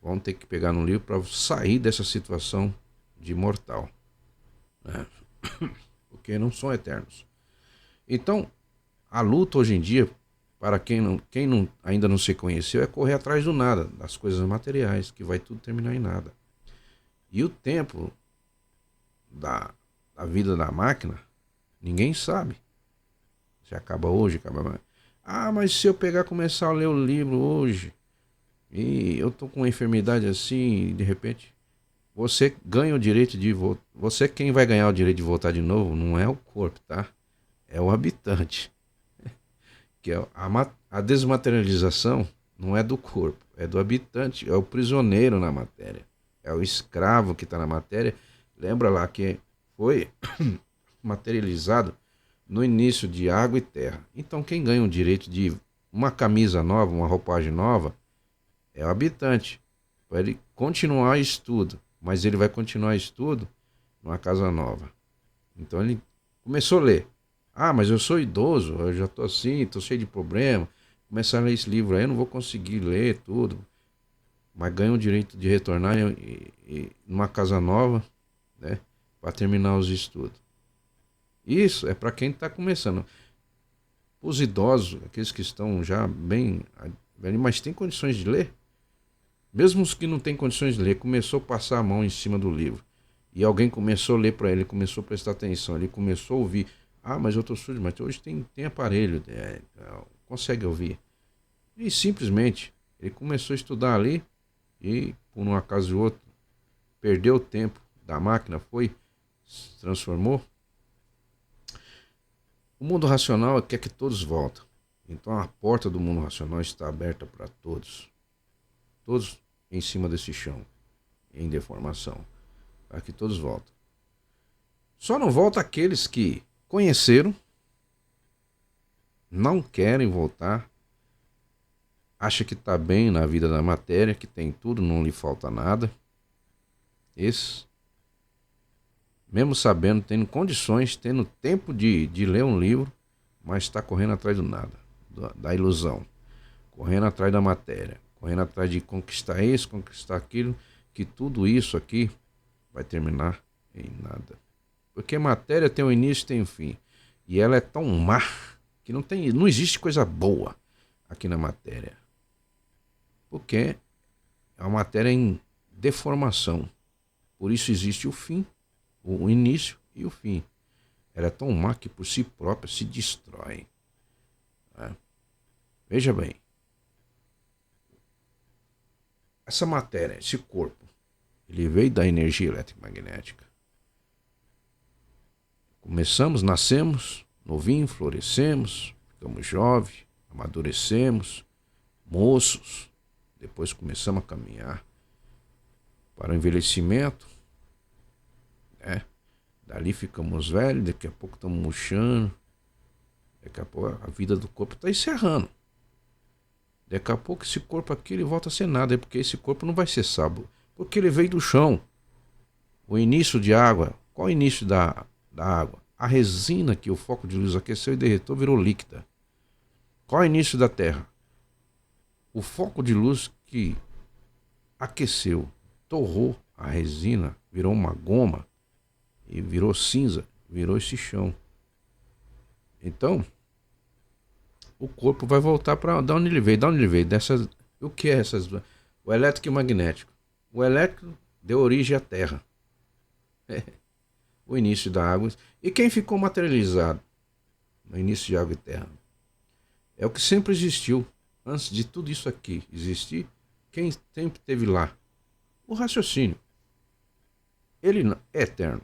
[SPEAKER 1] vão ter que pegar no livro para sair dessa situação de mortal. Porque não são eternos. Então, a luta hoje em dia, para quem ainda não se conheceu, é correr atrás do nada, das coisas materiais, que vai tudo terminar em nada. E o tempo da vida da máquina, ninguém sabe. Se acaba hoje, acaba amanhã. Ah, mas se eu pegar e começar a ler o livro hoje, e eu tô com uma enfermidade assim, e de repente, você ganha o direito de voltar. Você quem vai ganhar o direito de voltar de novo, não é o corpo, tá? É o habitante. Que é a desmaterialização não é do corpo, é do habitante, é o prisioneiro na matéria, é o escravo que está na matéria. Lembra lá que foi materializado no início de água e terra. Então quem ganha o direito de uma camisa nova, uma roupagem nova, é o habitante. Para ele continuar estudo, mas ele vai continuar estudo numa casa nova. Então ele começou a ler. Ah, mas eu sou idoso, eu já estou assim, estou cheio de problema. Começar a ler esse livro aí, eu não vou conseguir ler tudo. Mas ganho o direito de retornar numa casa nova, né? Para terminar os estudos. Isso é para quem está começando. Os idosos, aqueles que estão já bem, mas têm condições de ler. Mesmo os que não têm condições de ler, começou a passar a mão em cima do livro. E alguém começou a ler para ele, começou a prestar atenção, ele começou a ouvir. Ah, mas eu estou surdo, mas hoje tem aparelho, consegue ouvir. E simplesmente, ele começou a estudar ali e, por um acaso ou outro, perdeu o tempo da máquina, se transformou. O mundo racional quer que todos voltem. Então a porta do mundo racional está aberta para todos. Todos em cima desse chão, em deformação, para que todos voltem. Só não volta aqueles que conheceram, não querem voltar, acha que está bem na vida da matéria, que tem tudo, não lhe falta nada. Esses, mesmo sabendo, tendo condições, tendo tempo de ler um livro, mas está correndo atrás do nada, da ilusão, correndo atrás da matéria, correndo atrás de conquistar isso, conquistar aquilo, que tudo isso aqui vai terminar em nada. Porque matéria tem um início e tem um fim. E ela é tão má que não existe coisa boa aqui na matéria. Porque é uma matéria em deformação. Por isso existe o fim, o início e o fim. Ela é tão má que por si própria se destrói. Né? Veja bem. Essa matéria, esse corpo, ele veio da energia eletromagnética. Começamos, nascemos, novinho, florescemos, ficamos jovens, amadurecemos, moços. Depois começamos a caminhar para o envelhecimento. Né? Dali ficamos velhos, daqui a pouco estamos murchando. Daqui a pouco a vida do corpo está encerrando. Daqui a pouco esse corpo aqui ele volta a ser nada, porque esse corpo não vai ser sábio. Porque ele veio do chão. O início de água, qual é o início da água? A resina que o foco de luz aqueceu e derretou virou líquida. Qual é o início da terra? O foco de luz que aqueceu, torrou a resina, virou uma goma e virou cinza, virou esse chão. Então, o corpo vai voltar para de onde ele veio. De onde ele veio? O que é essas? O elétrico e o magnético. O elétrico deu origem à Terra. O início da água. E quem ficou materializado no início de água e terra? É o que sempre existiu. Antes de tudo isso aqui existir, quem sempre esteve lá? O raciocínio. Ele é eterno.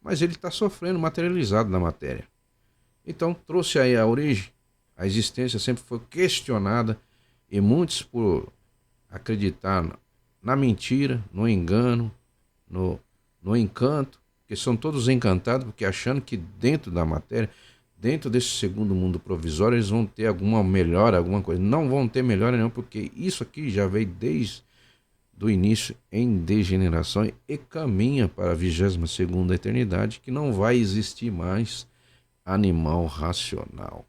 [SPEAKER 1] Mas ele está sofrendo materializado na matéria. Então trouxe aí a origem. A existência sempre foi questionada. E muitos por acreditar na mentira, no engano, no encanto. Porque são todos encantados, porque achando que dentro da matéria, dentro desse segundo mundo provisório, eles vão ter alguma melhora, alguma coisa. Não vão ter melhora não, porque isso aqui já veio desde o início em degeneração e caminha para a 22ª eternidade, que não vai existir mais animal racional.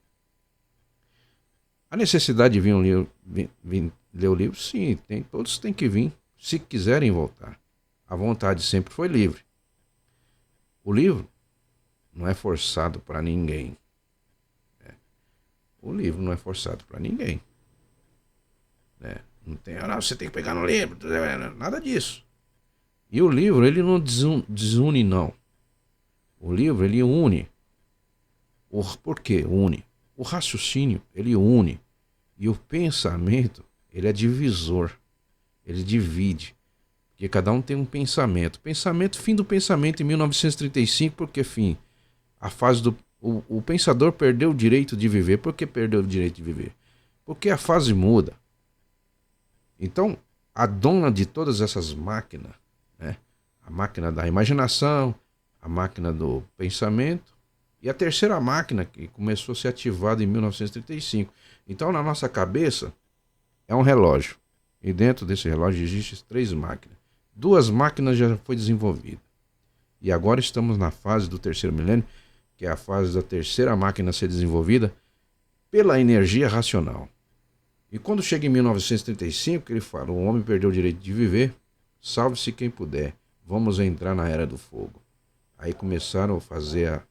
[SPEAKER 1] A necessidade de vir ler o livro, sim, todos têm que vir, se quiserem voltar. A vontade sempre foi livre. O livro não é forçado para ninguém. O livro não é forçado para ninguém. Não tem, você tem que pegar no livro, nada disso. E o livro, ele não desune, não. O livro, ele une. Por quê? Une. O raciocínio, ele une. E o pensamento, ele é divisor. Ele divide. Porque cada um tem um pensamento. Fim do pensamento em 1935, porque fim? A fase do... O pensador perdeu o direito de viver. Por que perdeu o direito de viver? Porque a fase muda. Então, a dona de todas essas máquinas, né? A máquina da imaginação, a máquina do pensamento, e a terceira máquina que começou a ser ativada em 1935. Então, na nossa cabeça, é um relógio. E dentro desse relógio existem 3 máquinas. 2 máquinas já foi desenvolvida. E agora estamos na fase do terceiro milênio, que é a fase da terceira máquina a ser desenvolvida pela energia racional. E quando chega em 1935, ele fala, o homem perdeu o direito de viver, salve-se quem puder, vamos entrar na Era do Fogo. Aí começaram a fazer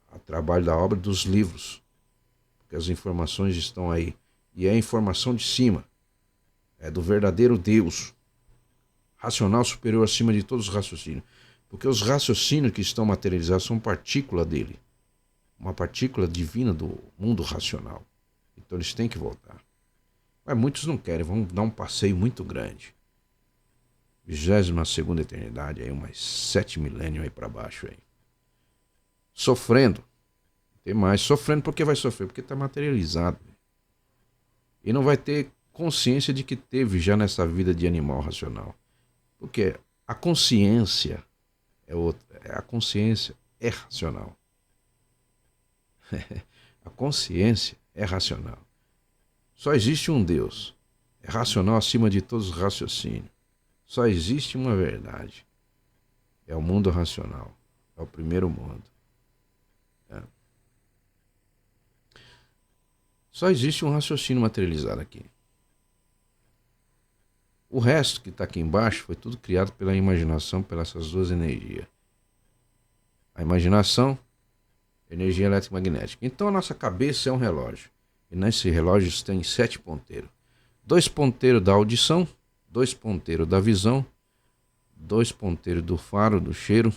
[SPEAKER 1] a trabalho da obra dos livros, porque as informações estão aí. E é a informação de cima, é do verdadeiro Deus, racional superior acima de todos os raciocínios. Porque os raciocínios que estão materializados são partícula dele. Uma partícula divina do mundo racional. Então eles têm que voltar. Mas muitos não querem, vão dar um passeio muito grande. 22ª eternidade, aí umas 7 milênios aí para baixo. Aí. Sofrendo. Tem mais, sofrendo porque vai sofrer, porque está materializado. E não vai ter consciência de que teve já nessa vida de animal racional. Porque a consciência é outra. A consciência é racional. A consciência é racional. Só existe um Deus. É racional acima de todos os raciocínios. Só existe uma verdade. É o mundo racional. É o primeiro mundo. É. Só existe um raciocínio materializado aqui. O resto que está aqui embaixo foi tudo criado pela imaginação, pelas essas duas energias. A imaginação, energia eletromagnética. Então a nossa cabeça é um relógio. E nesse relógio tem 7 ponteiros. 2 ponteiros da audição, 2 ponteiros da visão, 2 ponteiros do faro, do cheiro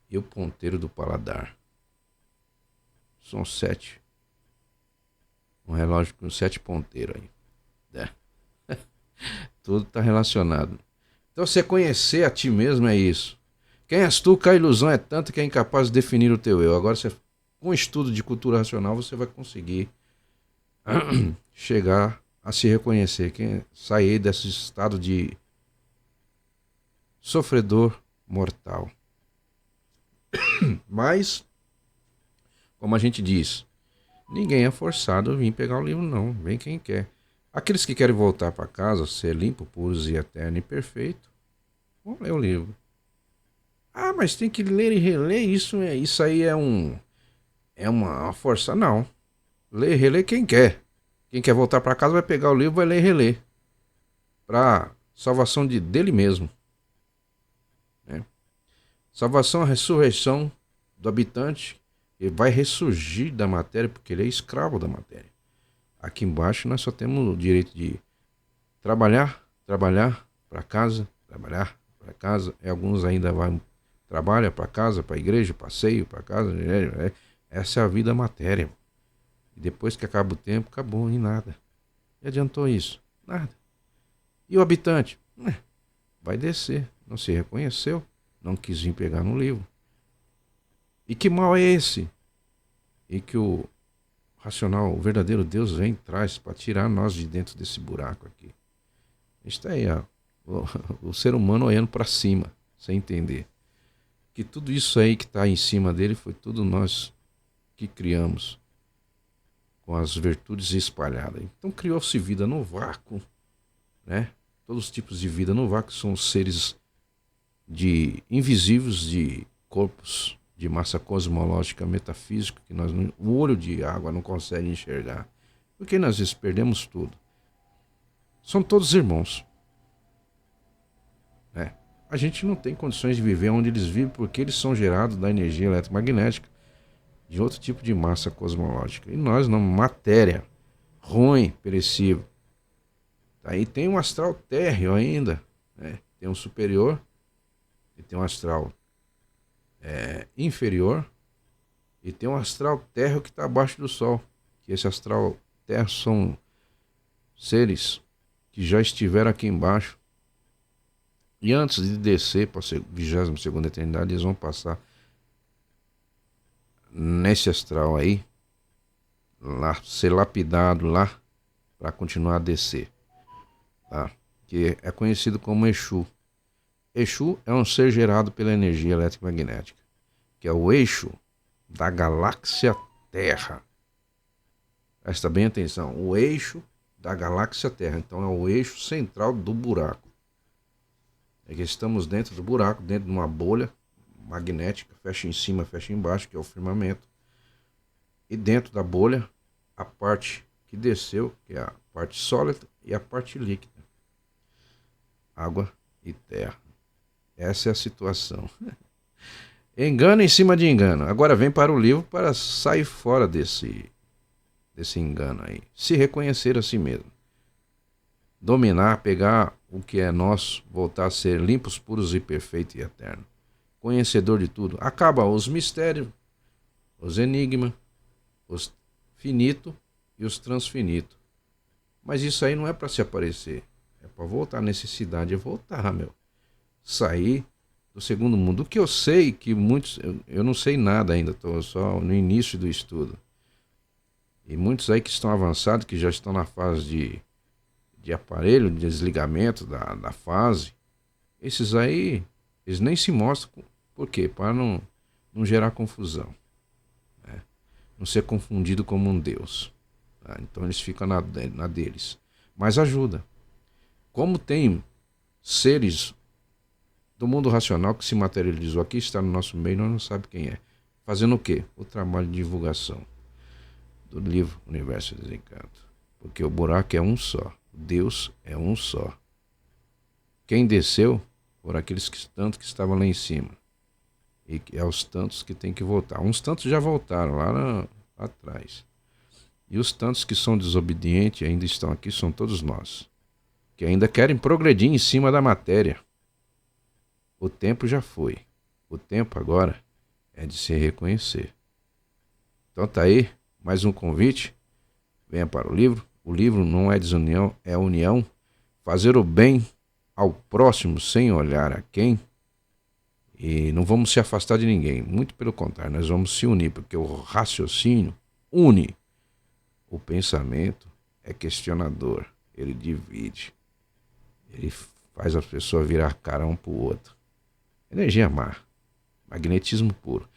[SPEAKER 1] e o ponteiro do paladar. São 7. Um relógio com 7 ponteiros aí. É. Tudo está relacionado. Então você conhecer a ti mesmo é isso. Quem és tu, que a ilusão é tanta que é incapaz de definir o teu eu. Agora, com o estudo de cultura racional, você vai conseguir chegar a se reconhecer, sair desse estado de sofredor mortal. Mas, como a gente diz, ninguém é forçado a vir pegar o livro, não. Vem quem quer. Aqueles que querem voltar para casa, ser limpo, puros e eterno e perfeito, vão ler o livro. Ah, mas tem que ler e reler, isso aí é uma força. Não. Ler e reler quem quer. Quem quer voltar para casa vai pegar o livro, vai ler e reler. Para salvação dele mesmo. Né? Salvação, a ressurreição do habitante. Ele vai ressurgir da matéria porque ele é escravo da matéria. Aqui embaixo nós só temos o direito de trabalhar para casa, trabalhar para casa. E alguns ainda trabalham para casa, para a igreja, passeio para casa. Essa é a vida matéria. E depois que acaba o tempo, acabou em nada. E adiantou isso? Nada. E o habitante? Vai descer. Não se reconheceu. Não quis vir pegar no livro. E que mal é esse? E que o racional, o verdadeiro Deus vem e traz para tirar nós de dentro desse buraco aqui. Está aí, ó, o ser humano olhando para cima, sem entender. Que tudo isso aí que está em cima dele foi tudo nós que criamos. Com as virtudes espalhadas. Então criou-se vida no vácuo, né? Todos os tipos de vida no vácuo são seres invisíveis de corpos de massa cosmológica metafísica que o olho de água não consegue enxergar. Porque nós perdemos tudo. São todos irmãos. Né? A gente não tem condições de viver onde eles vivem porque eles são gerados da energia eletromagnética de outro tipo de massa cosmológica. E nós não, matéria ruim, perecível. Aí tem um astral térreo ainda, né? Tem um superior e tem um astral inferior e tem um astral térreo que está abaixo do Sol. Que esse astral térreo são seres que já estiveram aqui embaixo e antes de descer para a 22ª eternidade eles vão passar nesse astral aí, lá, ser lapidado lá, para continuar a descer, tá? Que é conhecido como Exu. Exu é um ser gerado pela energia eletromagnética, que é o eixo da galáxia Terra. Presta bem atenção, o eixo da galáxia Terra, então é o eixo central do buraco. É que estamos dentro do buraco, dentro de uma bolha magnética, fecha em cima, fecha embaixo, que é o firmamento. E dentro da bolha, a parte que desceu, que é a parte sólida e a parte líquida. Água e terra. Essa é a situação. Engano em cima de engano. Agora vem para o livro para sair fora desse engano aí. Se reconhecer a si mesmo. Dominar, pegar o que é nosso, voltar a ser limpos, puros e perfeito e eterno. Conhecedor de tudo. Acaba os mistérios, os enigmas, os finitos e os transfinitos. Mas isso aí não é para se aparecer. É para voltar. A necessidade é voltar, meu. Sair do segundo mundo. O que eu sei que muitos... Eu não sei nada ainda. Estou só no início do estudo. E muitos aí que estão avançados, que já estão na fase de de aparelho, de desligamento da fase, esses aí, eles nem se mostram. Por quê? Para não gerar confusão, né? Não ser confundido como um Deus. Tá? Então eles ficam na deles. Mas ajuda. Como tem seres do mundo racional que se materializou aqui, está no nosso meio, nós não sabemos quem é. Fazendo o quê? O trabalho de divulgação do livro Universo de Desencanto. Porque o buraco é um só. Deus é um só. Quem desceu foram aqueles tantos que estavam lá em cima. E é os tantos que tem que voltar. Uns tantos já voltaram lá atrás. E os tantos que são desobedientes e ainda estão aqui são todos nós. Que ainda querem progredir em cima da matéria. O tempo já foi. O tempo agora é de se reconhecer. Então tá aí, mais um convite. Venha para o livro. O livro não é desunião, é união. Fazer o bem ao próximo sem olhar a quem. E não vamos se afastar de ninguém. Muito pelo contrário, nós vamos se unir. Porque o raciocínio une. O pensamento é questionador. Ele divide. Ele faz a pessoa virar a cara um para o outro. Energia má. Magnetismo puro.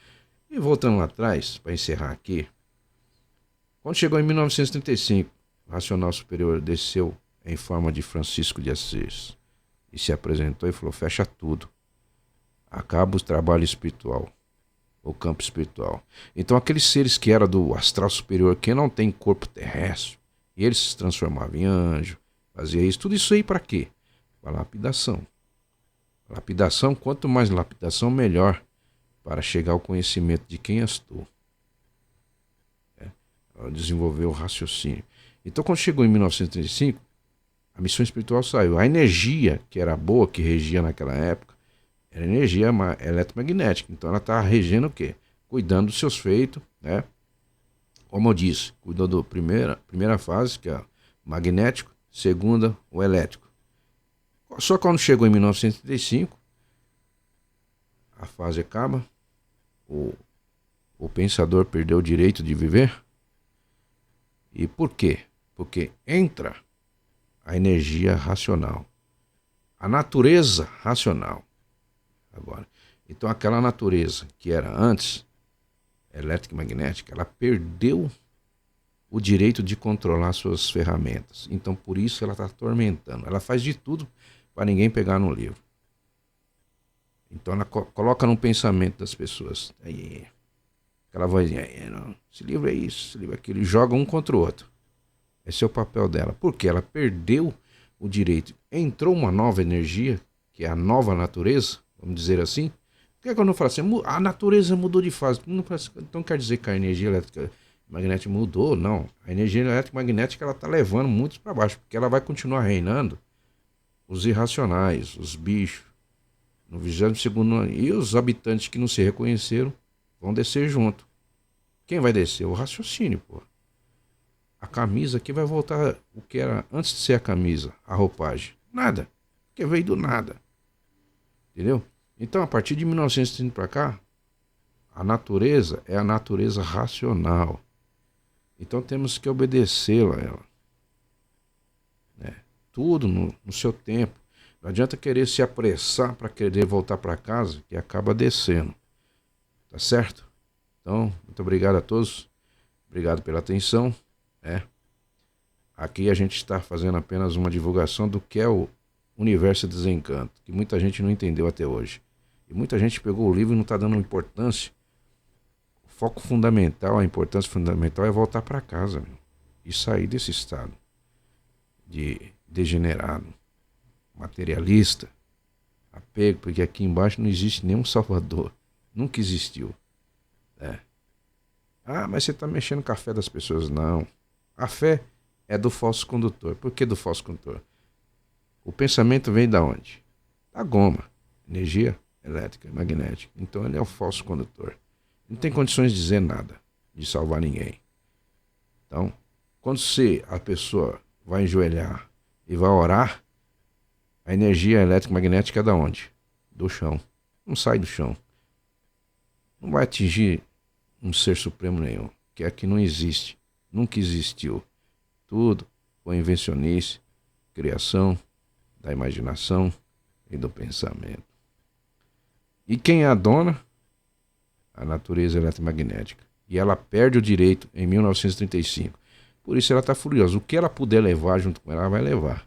[SPEAKER 1] E voltando lá atrás, para encerrar aqui. Quando chegou em 1935, o Racional Superior desceu em forma de Francisco de Assis. E se apresentou e falou, fecha tudo. Acaba o trabalho espiritual. O campo espiritual. Então aqueles seres que eram do astral superior, que não tem corpo terrestre, e eles se transformavam em anjo, fazia isso, tudo isso aí para quê? Para lapidação. Lapidação, quanto mais lapidação, melhor para chegar ao conhecimento de quem és tu. Desenvolver o raciocínio. Então quando chegou em 1935, a missão espiritual saiu. A energia que era boa, que regia naquela época, era energia eletromagnética. Então ela está regendo o quê? Cuidando dos seus feitos, né? Como eu disse, cuidou da primeira fase, que é o magnético, segunda, o elétrico. Só quando chegou em 1935, a fase acaba, o pensador perdeu o direito de viver. E por quê? Porque entra a energia racional, a natureza racional. Agora, então aquela natureza que era antes, elétrica e magnética, ela perdeu o direito de controlar suas ferramentas. Então por isso ela está atormentando. Ela faz de tudo para ninguém pegar no livro. Então ela coloca no pensamento das pessoas. Aí, aquela vozinha, não, esse livro é isso, esse livro é aquilo, e joga um contra o outro. Esse é o papel dela. Porque ela perdeu o direito. Entrou uma nova energia, que é a nova natureza, vamos dizer assim. Por que quando eu falo assim, a natureza mudou de fase? Então quer dizer que a energia elétrica magnética mudou? Não. A energia elétrica magnética ela está levando muitos para baixo, porque ela vai continuar reinando os irracionais, os bichos, no 22º ano. E os habitantes que não se reconheceram vão descer junto. Quem vai descer? O raciocínio, pô. A camisa aqui vai voltar o que era antes de ser a camisa, a roupagem. Nada. Porque veio do nada. Entendeu? Então, a partir de 1930 para cá, a natureza é a natureza racional. Então, temos que obedecê-la, ela. Né? Tudo no seu tempo. Não adianta querer se apressar para querer voltar para casa, que acaba descendo. Tá certo? Então, muito obrigado a todos. Obrigado pela atenção. Aqui a gente está fazendo apenas uma divulgação do que é o Universo de Desencanto, que muita gente não entendeu até hoje. E muita gente pegou o livro e não está dando importância. O foco fundamental, a importância fundamental é voltar para casa, meu, e sair desse estado de degenerado, materialista, apego, porque aqui embaixo não existe nenhum salvador. Nunca existiu. Ah, mas você está mexendo com a fé das pessoas. Não. A fé é do falso condutor. Por que do falso condutor? O pensamento vem da onde? Da goma. Energia elétrica, magnética. Então ele é o falso condutor. Não tem condições de dizer nada, de salvar ninguém. Então, quando a pessoa vai enjoelhar e vai orar, a energia elétrica magnética é da onde? Do chão. Não sai do chão. Não vai atingir um ser supremo nenhum, que aqui não existe. Nunca existiu. Tudo foi invencionice criação, da imaginação e do pensamento. E quem é a dona? A natureza eletromagnética. E ela perde o direito em 1935. Por isso ela está furiosa. O que ela puder levar junto com ela, ela vai levar.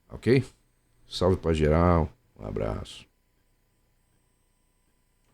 [SPEAKER 1] Ok? Salve para geral. Um abraço.